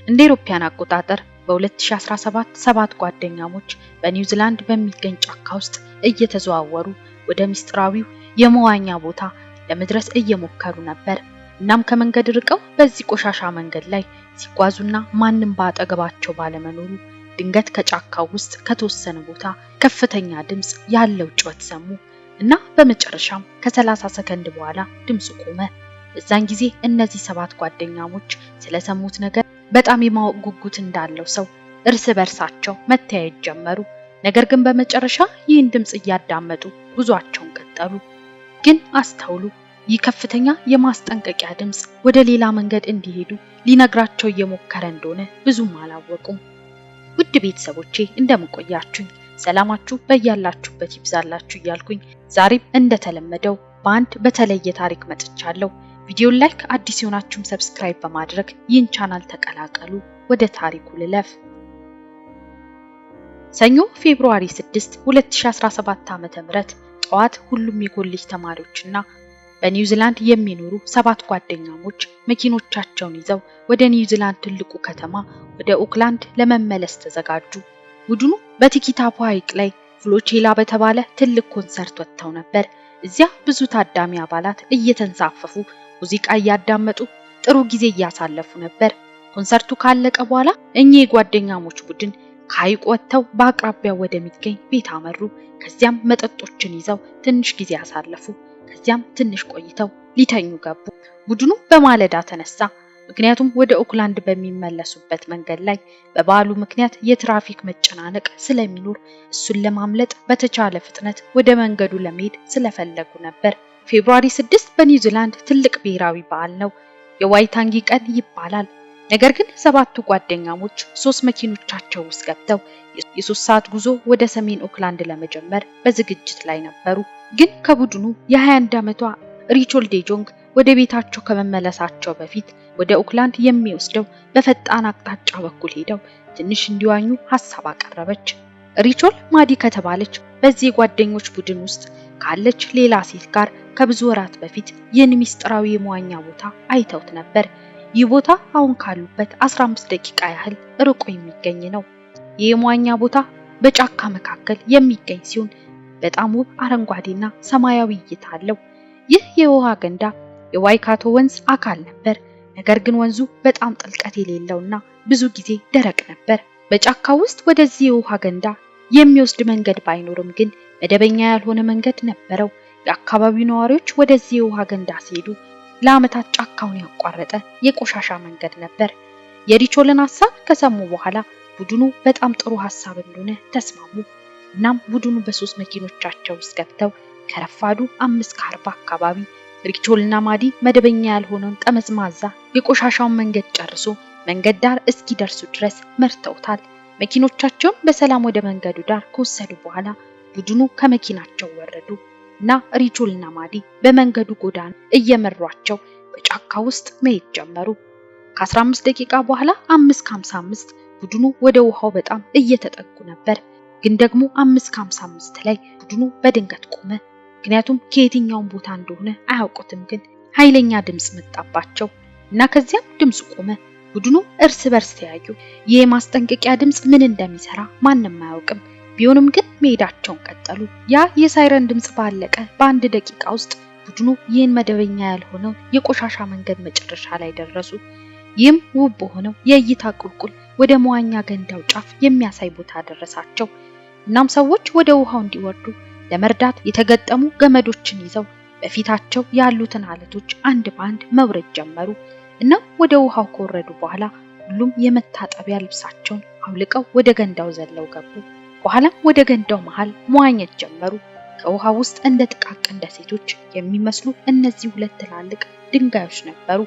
እንደ አውሮፓውያን አቆጣጠር በ2017 ሰባት ጓደኛሞች በኒውዚላንድ በሚገኝ ጫካ ውስጥ እየተዘዋወሩ ወደ ሚስጥራዊው የመዋኛ ቦታ ለመድረስ እየሞከሩ ነበር። እናም ከመንገድ ርቀው በዚህ ቆሻሻ መንገድ ላይ ሲጓዙና ማንም ባጠገባቸው ባለመኖሩ ድንገት ከጫካው ውስጥ ከተወሰነ ቦታ ከፍተኛ ድምጽ ያለው ጩኸት ሰሙ እና በመጨረሻም ከ30 ሰከንድ በኋላ ድምጹ ቆመ። በዛን ጊዜ እነዚህ ሰባት ጓደኛሞች ስለሰሙት ነገር በጣም የማወቅ ጉጉት እንዳለው ሰው እርስ በርሳቸው መተያየት ጀመሩ። ነገር ግን በመጨረሻ ይህን ድምጽ እያዳመጡ ጉዟቸውን ቀጠሉ። ግን አስተውሉ፣ ይህ ከፍተኛ የማስጠንቀቂያ ድምጽ ወደ ሌላ መንገድ እንዲሄዱ ሊነግራቸው እየሞከረ እንደሆነ ብዙም አላወቁም። ውድ ቤተሰቦቼ እንደምቆያችሁኝ ሰላማችሁ በያላችሁበት ይብዛላችሁ እያልኩኝ ዛሬም እንደተለመደው በአንድ በተለየ ታሪክ መጥቻለሁ። ቪዲዮን ላይክ፣ አዲስ የሆናችሁም ሰብስክራይብ በማድረግ ይህን ቻናል ተቀላቀሉ። ወደ ታሪኩ ልለፍ። ሰኞ ፌብሩዋሪ 6 2017 ዓ.ም ጠዋት ሁሉም የኮሌጅ ተማሪዎችና በኒውዚላንድ የሚኖሩ ሰባት ጓደኛሞች መኪኖቻቸውን ይዘው ወደ ኒውዚላንድ ትልቁ ከተማ ወደ ኦክላንድ ለመመለስ ተዘጋጁ። ቡድኑ በቲኪታፖ ሐይቅ ላይ ፍሎቼላ በተባለ ትልቅ ኮንሰርት ወጥተው ነበር። እዚያ ብዙ ታዳሚ አባላት እየተንሳፈፉ ሙዚቃ እያዳመጡ ጥሩ ጊዜ እያሳለፉ ነበር። ኮንሰርቱ ካለቀ በኋላ እኚህ የጓደኛሞች ቡድን ከሐይቁ ወጥተው በአቅራቢያው ወደሚገኝ ቤት አመሩ። ከዚያም መጠጦችን ይዘው ትንሽ ጊዜ አሳለፉ። ከዚያም ትንሽ ቆይተው ሊተኙ ገቡ። ቡድኑ በማለዳ ተነሳ፣ ምክንያቱም ወደ ኦክላንድ በሚመለሱበት መንገድ ላይ በበዓሉ ምክንያት የትራፊክ መጨናነቅ ስለሚኖር እሱን ለማምለጥ በተቻለ ፍጥነት ወደ መንገዱ ለመሄድ ስለፈለጉ ነበር። ፌብሩዋሪ 6 በኒውዚላንድ ትልቅ ብሔራዊ በዓል ነው። የዋይታንጊ ቀን ይባላል። ነገር ግን ሰባቱ ጓደኛሞች 3 መኪኖቻቸው ውስጥ ገብተው የ3 ሰዓት ጉዞ ወደ ሰሜን ኦክላንድ ለመጀመር በዝግጅት ላይ ነበሩ። ግን ከቡድኑ የ21 ዓመቷ ሪቾል ዴጆንግ ወደ ቤታቸው ከመመለሳቸው በፊት ወደ ኦክላንድ የሚወስደው በፈጣን አቅጣጫ በኩል ሄደው ትንሽ እንዲዋኙ ሐሳብ አቀረበች። ሪቾል ማዲ ከተባለች በዚህ የጓደኞች ቡድን ውስጥ ካለች ሌላ ሴት ጋር ከብዙ ወራት በፊት ይህን ሚስጥራዊ የመዋኛ ቦታ አይተውት ነበር። ይህ ቦታ አሁን ካሉበት 15 ደቂቃ ያህል ርቆ የሚገኝ ነው። ይህ የመዋኛ ቦታ በጫካ መካከል የሚገኝ ሲሆን በጣም ውብ አረንጓዴና ሰማያዊ እይታ አለው። ይህ የውሃ ገንዳ የዋይካቶ ወንዝ አካል ነበር። ነገር ግን ወንዙ በጣም ጥልቀት የሌለውና ብዙ ጊዜ ደረቅ ነበር። በጫካ ውስጥ ወደዚህ የውሃ ገንዳ የሚወስድ መንገድ ባይኖርም ግን መደበኛ ያልሆነ መንገድ ነበረው። የአካባቢው ነዋሪዎች ወደዚህ የውሃ ገንዳ ሲሄዱ ለዓመታት ጫካውን ያቋረጠ የቆሻሻ መንገድ ነበር። የሪቾልን ሐሳብ ከሰሙ በኋላ ቡድኑ በጣም ጥሩ ሐሳብ እንደሆነ ተስማሙ። እናም ቡድኑ በ3 መኪኖቻቸው ውስጥ ገብተው ከረፋዱ 5:40 አካባቢ ሪቾልና ማዲ መደበኛ ያልሆነውን ጠመዝማዛ የቆሻሻውን መንገድ ጨርሶ መንገድ ዳር እስኪደርሱ ድረስ መርተውታል። መኪኖቻቸውን በሰላም ወደ መንገዱ ዳር ከወሰዱ በኋላ ቡድኑ ከመኪናቸው ወረዱ እና ሪቾልና ማዲ በመንገዱ ጎዳና እየመሯቸው በጫካ ውስጥ መሄድ ጀመሩ። ከ15 ደቂቃ በኋላ 5:55 ቡድኑ ወደ ውሃው በጣም እየተጠጉ ነበር። ግን ደግሞ 5:55 ላይ ቡድኑ በድንገት ቆመ። ምክንያቱም ከየትኛው ቦታ እንደሆነ አያውቁትም። ግን ኃይለኛ ድምጽ መጣባቸው እና ከዚያም ድምጹ ቆመ። ቡድኑ እርስ በርስ ተያዩ። ይህ የማስጠንቀቂያ ድምጽ ምን እንደሚሰራ ማንም አያውቅም። ቢሆንም ግን መሄዳቸውን ቀጠሉ። ያ የሳይረን ድምጽ ባለቀ በ1 ደቂቃ ውስጥ ቡድኑ ይህን መደበኛ ያልሆነው የቆሻሻ መንገድ መጨረሻ ላይ ደረሱ። ይህም ውብ በሆነው የእይታ ቁልቁል ወደ መዋኛ ገንዳው ጫፍ የሚያሳይ ቦታ ደረሳቸው። እናም ሰዎች ወደ ውሃው እንዲወርዱ ለመርዳት የተገጠሙ ገመዶችን ይዘው በፊታቸው ያሉትን አለቶች አንድ በአንድ መውረድ ጀመሩ። እናም ወደ ውሃው ከወረዱ በኋላ ሁሉም የመታጠቢያ ልብሳቸውን አውልቀው ወደ ገንዳው ዘለው ገቡ። በኋላም ወደ ገንዳው መሃል መዋኘት ጀመሩ። ከውሃ ውስጥ እንደ ጥቃቅን ደሴቶች የሚመስሉ እነዚህ 2 ትላልቅ ድንጋዮች ነበሩ።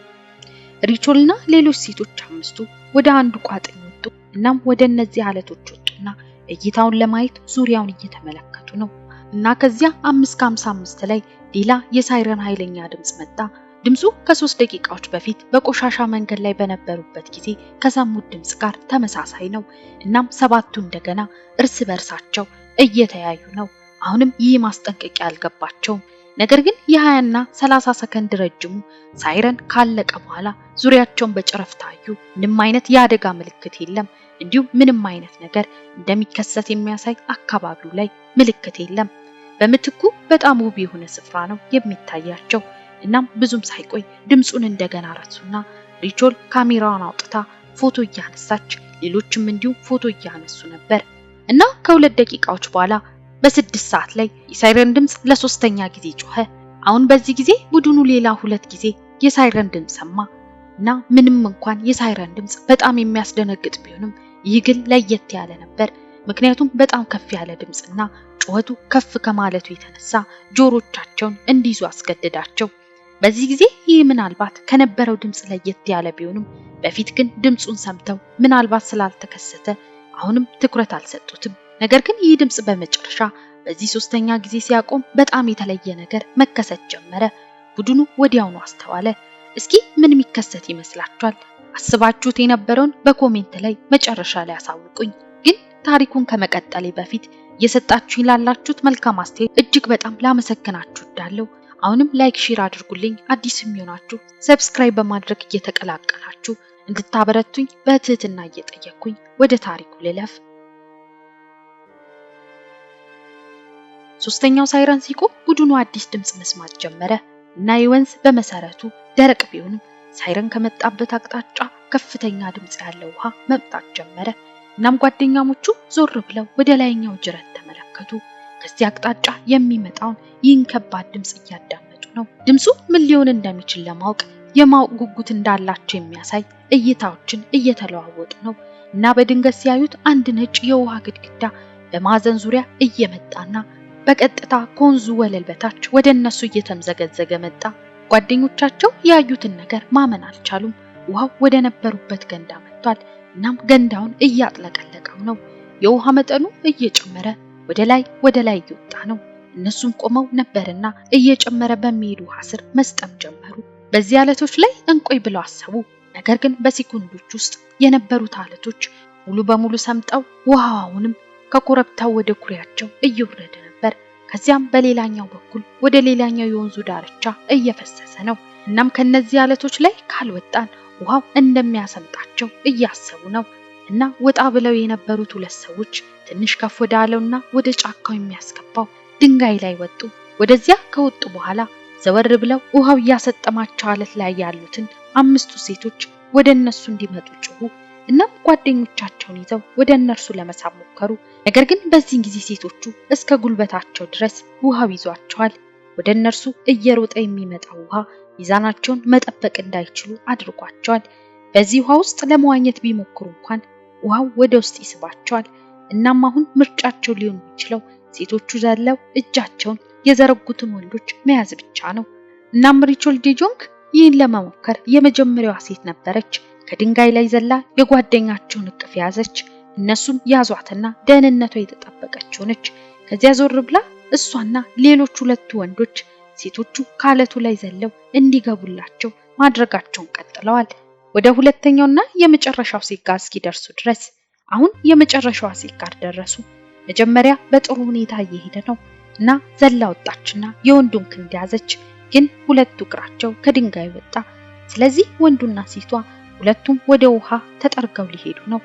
ሪቾልና ሌሎች ሴቶች 5ቱ ወደ አንዱ ቋጥኝ ወጡ። እናም ወደ እነዚህ አለቶች ወጡና እይታውን ለማየት ዙሪያውን እየተመለከቱ ነው። እና ከዚያ 5:55 ላይ ሌላ የሳይረን ኃይለኛ ድምጽ መጣ። ድምጹ ከ3 ደቂቃዎች በፊት በቆሻሻ መንገድ ላይ በነበሩበት ጊዜ ከሰሙት ድምጽ ጋር ተመሳሳይ ነው። እናም ሰባቱ እንደገና እርስ በርሳቸው እየተያዩ ነው። አሁንም ይህ ማስጠንቀቂያ አልገባቸውም። ነገር ግን የ20 እና 30 ሰከንድ ረጅሙ ሳይረን ካለቀ በኋላ ዙሪያቸውን በጨረፍታ አዩ። ምንም አይነት የአደጋ ምልክት የለም። እንዲሁም ምንም አይነት ነገር እንደሚከሰት የሚያሳይ አካባቢው ላይ ምልክት የለም። በምትኩ በጣም ውብ የሆነ ስፍራ ነው የሚታያቸው። እናም ብዙም ሳይቆይ ድምጹን እንደገና ረሱና ሪቾል ካሜራዋን አውጥታ ፎቶ እያነሳች ሌሎችም እንዲሁ ፎቶ እያነሱ ነበር እና ከ2 ደቂቃዎች በኋላ በ6 ሰዓት ላይ የሳይረን ድምጽ ለሶስተኛ ጊዜ ጮኸ። አሁን በዚህ ጊዜ ቡድኑ ሌላ 2 ጊዜ የሳይረን ድምጽ ሰማ እና ምንም እንኳን የሳይረን ድምጽ በጣም የሚያስደነግጥ ቢሆንም ይህ ግን ለየት ያለ ነበር። ምክንያቱም በጣም ከፍ ያለ ድምጽና ጩኸቱ ከፍ ከማለቱ የተነሳ ጆሮቻቸውን እንዲይዙ አስገደዳቸው። በዚህ ጊዜ ይህ ምናልባት ከነበረው ድምጽ ለየት ያለ ቢሆንም በፊት ግን ድምጹን ሰምተው ምናልባት ስላልተከሰተ አሁንም ትኩረት አልሰጡትም። ነገር ግን ይህ ድምጽ በመጨረሻ በዚህ ሶስተኛ ጊዜ ሲያቆም በጣም የተለየ ነገር መከሰት ጀመረ። ቡድኑ ወዲያውኑ አስተዋለ። እስኪ ምን የሚከሰት ይመስላችኋል? አስባችሁት የነበረውን በኮሜንት ላይ መጨረሻ ላይ አሳውቁኝ። ግን ታሪኩን ከመቀጠሌ በፊት እየሰጣችሁኝ ላላችሁት መልካም አስተያየት እጅግ በጣም ላመሰግናችሁ እወዳለሁ። አሁንም ላይክ ሼር አድርጉልኝ። አዲስ የሚሆናችሁ ሰብስክራይብ በማድረግ እየተቀላቀላችሁ እንድታበረቱኝ በትህትና እየጠየቅኩኝ ወደ ታሪኩ ልለፍ። ሶስተኛው ሳይረን ሲቆም ቡድኑ አዲስ ድምጽ መስማት ጀመረ እና የወንዝ በመሰረቱ ደረቅ ቢሆንም ሳይረን ከመጣበት አቅጣጫ ከፍተኛ ድምጽ ያለው ውሃ መምጣት ጀመረ። እናም ጓደኛሞቹ ዞር ብለው ወደ ላይኛው ጅረት ተመለከቱ። ከዚህ አቅጣጫ የሚመጣውን ይህን ከባድ ድምጽ እያዳመጡ ነው። ድምጹ ምን ሊሆን እንደሚችል ለማወቅ የማወቅ ጉጉት እንዳላቸው የሚያሳይ እይታዎችን እየተለዋወጡ ነው እና በድንገት ሲያዩት አንድ ነጭ የውሃ ግድግዳ በማዕዘን ዙሪያ እየመጣና በቀጥታ ከወንዙ ወለል በታች ወደ እነሱ እየተምዘገዘገ መጣ። ጓደኞቻቸው ያዩትን ነገር ማመን አልቻሉም። ውሃው ወደ ነበሩበት ገንዳ መጥቷል። እናም ገንዳውን እያጥለቀለቀው ነው። የውሃ መጠኑ እየጨመረ ወደ ላይ እየወጣ ነው። እነሱም ቆመው ነበርና እየጨመረ በሚሄድ ውሃ ስር መስጠም ጀመሩ። በዚህ አለቶች ላይ እንቆይ ብለው አሰቡ። ነገር ግን በሴኮንዶች ውስጥ የነበሩት አለቶች ሙሉ በሙሉ ሰምጠው ውሃውንም ከኮረብታው ወደ ኩሬያቸው እየወረደ ነበር። ከዚያም በሌላኛው በኩል ወደ ሌላኛው የወንዙ ዳርቻ እየፈሰሰ ነው። እናም ከነዚህ አለቶች ላይ ካልወጣን ውሃው እንደሚያሰምጣቸው እያሰቡ ነው እና ወጣ ብለው የነበሩት 2 ሰዎች ትንሽ ከፍ ወዳለውና ወደ ጫካው የሚያስገባው ድንጋይ ላይ ወጡ። ወደዚያ ከወጡ በኋላ ዘወር ብለው ውሃው እያሰጠማቸው አለት ላይ ያሉትን 5 ሴቶች ወደ እነሱ እንዲመጡ ጮሁ። እናም ጓደኞቻቸውን ይዘው ወደ እነርሱ ለመሳብ ሞከሩ። ነገር ግን በዚህ ጊዜ ሴቶቹ እስከ ጉልበታቸው ድረስ ውሃው ይዟቸዋል። ወደ እነርሱ እየሮጠ የሚመጣው ውሃ ሚዛናቸውን መጠበቅ እንዳይችሉ አድርጓቸዋል። በዚህ ውሃ ውስጥ ለመዋኘት ቢሞክሩ እንኳን ውሃው ወደ ውስጥ ይስባቸዋል። እናም አሁን ምርጫቸው ሊሆን የሚችለው ሴቶቹ ዘለው እጃቸውን የዘረጉትን ወንዶች መያዝ ብቻ ነው። እናም ሪቾል ዴጆንግ ይህን ለመሞከር የመጀመሪያዋ ሴት ነበረች። ከድንጋይ ላይ ዘላ የጓደኛቸውን እቅፍ ያዘች። እነሱም ያዟትና ደህንነቷ የተጠበቀች ሆነች። ከዚያ ዞር ብላ እሷና ሌሎች 2 ወንዶች ሴቶቹ ካለቱ ላይ ዘለው እንዲገቡላቸው ማድረጋቸውን ቀጥለዋል። ወደ ሁለተኛውና የመጨረሻው ሴት ጋር እስኪደርሱ ድረስ አሁን የመጨረሻዋ ሴት ጋር ደረሱ። መጀመሪያ በጥሩ ሁኔታ እየሄደ ነው እና ዘላ ወጣችና የወንዱን ክንድ ያዘች። ግን 2 እግራቸው ከድንጋይ ወጣ። ስለዚህ ወንዱና ሴቷ ሁለቱም ወደ ውሃ ተጠርገው ሊሄዱ ነው።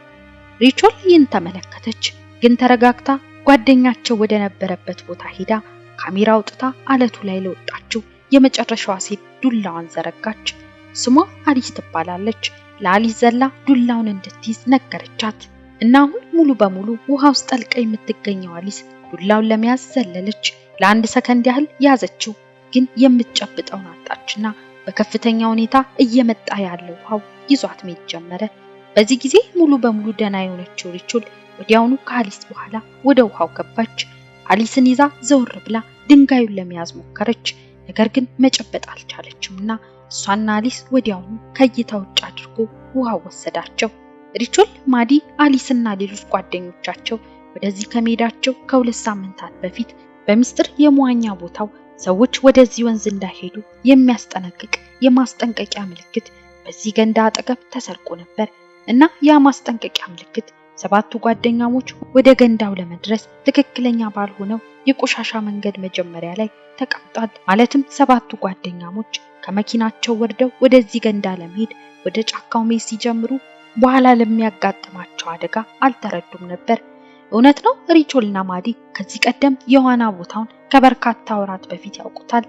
ሪቾል ይህን ተመለከተች። ግን ተረጋግታ ጓደኛቸው ወደ ነበረበት ቦታ ሄዳ ካሜራ አውጥታ አለቱ ላይ ለወጣችው የመጨረሻዋ ሴት ዱላዋን ዘረጋች። ስሟ አሊስ ትባላለች። ለአሊስ ዘላ ዱላውን እንድትይዝ ነገረቻት እና አሁን ሙሉ በሙሉ ውሃ ውስጥ ጠልቃ የምትገኘው አሊስ ዱላውን ለመያዝ ዘለለች። ለ1 ሰከንድ ያህል ያዘችው፣ ግን የምትጨብጠውን አጣችና በከፍተኛ ሁኔታ እየመጣ ያለው ውሃው ይዟት መሄድ ጀመረ። በዚህ ጊዜ ሙሉ በሙሉ ደህና የሆነችው ሪቾል ወዲያውኑ ከአሊስ በኋላ ወደ ውሃው ገባች። አሊስን ይዛ ዘወር ብላ ድንጋዩን ለመያዝ ሞከረች። ነገር ግን መጨበጥ አልቻለችምና እሷና አሊስ ወዲያውኑ ከእይታ ውጭ አድርጎ ውሃው ወሰዳቸው። ሪቾል፣ ማዲ፣ አሊስና ሌሎች ጓደኞቻቸው ወደዚህ ከመሄዳቸው ከ2 ሳምንታት በፊት በሚስጥር የመዋኛ ቦታው ሰዎች ወደዚህ ወንዝ እንዳይሄዱ የሚያስጠነቅቅ የማስጠንቀቂያ ምልክት በዚህ ገንዳ አጠገብ ተሰርቆ ነበር እና ያ ማስጠንቀቂያ ምልክት 7ቱ ጓደኛሞች ወደ ገንዳው ለመድረስ ትክክለኛ ባልሆነው የቆሻሻ መንገድ መጀመሪያ ላይ ተቀምጧል። ማለትም 7ቱ ጓደኛሞች ከመኪናቸው ወርደው ወደዚህ ገንዳ ለመሄድ ወደ ጫካው መሄድ ሲጀምሩ በኋላ ለሚያጋጥማቸው አደጋ አልተረዱም ነበር። እውነት ነው፣ ሪቾልና ማዲ ከዚህ ቀደም የዋና ቦታውን ከበርካታ ወራት በፊት ያውቁታል።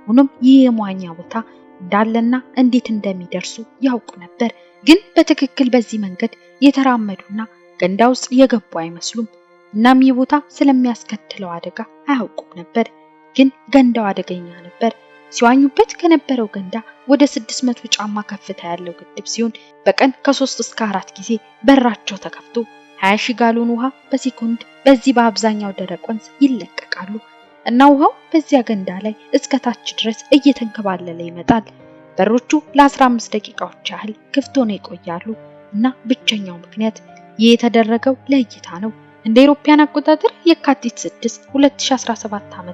ሆኖም ይህ የመዋኛ ቦታ እንዳለና እንዴት እንደሚደርሱ ያውቁ ነበር። ግን በትክክል በዚህ መንገድ የተራመዱና ገንዳ ውስጥ የገቡ አይመስሉም። እናም ይህ ቦታ ስለሚያስከትለው አደጋ አያውቁም ነበር። ግን ገንዳው አደገኛ ነበር። ሲዋኙበት ከነበረው ገንዳ ወደ 600 ጫማ ከፍታ ያለው ግድብ ሲሆን በቀን ከ3 እስከ 4 ጊዜ በራቸው ተከፍቶ 20,000 ጋሎን ውሃ በሴኮንድ በዚህ በአብዛኛው ደረቅ ወንዝ ይለቀቃሉ እና ውሃው በዚያ ገንዳ ላይ እስከ ታች ድረስ እየተንከባለለ ይመጣል። በሮቹ ለ15 ደቂቃዎች ያህል ክፍት ሆነው ይቆያሉ እና ብቸኛው ምክንያት ይህ የተደረገው ለእይታ ነው። እንደ አውሮፓውያን አቆጣጠር የካቲት 6 2017 ዓ.ም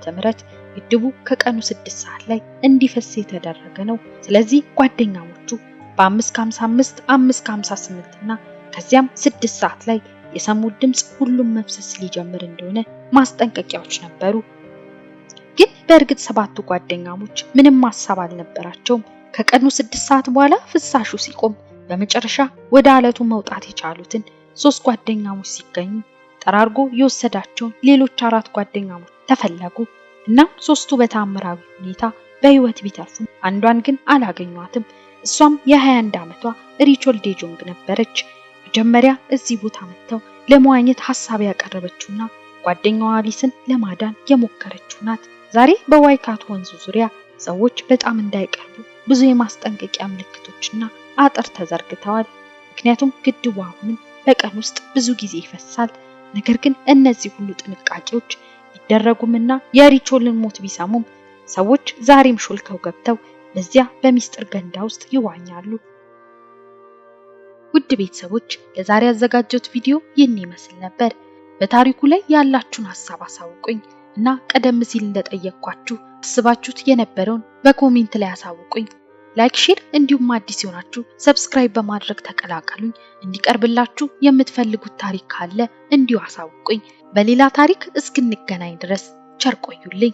ግድቡ ከቀኑ 6 ሰዓት ላይ እንዲፈስ የተደረገ ነው። ስለዚህ ጓደኛሞቹ በ5:55 5:58 እና ከዚያም 6 ሰዓት ላይ የሰሙት ድምጽ ሁሉም መፍሰስ ሊጀምር እንደሆነ ማስጠንቀቂያዎች ነበሩ። ግን በእርግጥ 7ቱ ጓደኛሞች ምንም ሐሳብ አልነበራቸውም። ከቀኑ 6 ሰዓት በኋላ ፍሳሹ ሲቆም በመጨረሻ ወደ አለቱ መውጣት የቻሉትን 3 ጓደኛሞች ሲገኙ ጠራርጎ የወሰዳቸውን ሌሎች 4 ጓደኛሞች ተፈለጉ። እናም 3ቱ በተአምራዊ ሁኔታ በህይወት ቢተርፉም አንዷን ግን አላገኟትም። እሷም የ21 ዓመቷ ሪቾል ዴጆንግ ነበረች። መጀመሪያ እዚህ ቦታ መጥተው ለመዋኘት ሐሳብ ያቀረበችውና ጓደኛዋ አሊስን ለማዳን የሞከረችው ናት። ዛሬ በዋይካቶ ወንዝ ዙሪያ ሰዎች በጣም እንዳይቀርቡ ብዙ የማስጠንቀቂያ ምልክቶችና አጥር ተዘርግተዋል። ምክንያቱም ግድቡ አሁንም በቀን ውስጥ ብዙ ጊዜ ይፈሳል። ነገር ግን እነዚህ ሁሉ ጥንቃቄዎች ቢደረጉምና የሪቾልን ሞት ቢሰሙም ሰዎች ዛሬም ሾልከው ገብተው በዚያ በሚስጥር ገንዳ ውስጥ ይዋኛሉ። ውድ ቤተሰቦች ለዛሬ ያዘጋጀሁት ቪዲዮ ይህን ይመስል ነበር። በታሪኩ ላይ ያላችሁን ሐሳብ አሳውቁኝ እና ቀደም ሲል እንደጠየቅኳችሁ አስባችሁት የነበረውን በኮሜንት ላይ አሳውቁኝ። ላይክ፣ ሼር እንዲሁም አዲስ የሆናችሁ ሰብስክራይብ በማድረግ ተቀላቀሉኝ። እንዲቀርብላችሁ የምትፈልጉት ታሪክ ካለ እንዲሁ አሳውቁኝ። በሌላ ታሪክ እስክንገናኝ ድረስ ቸር ቆዩልኝ።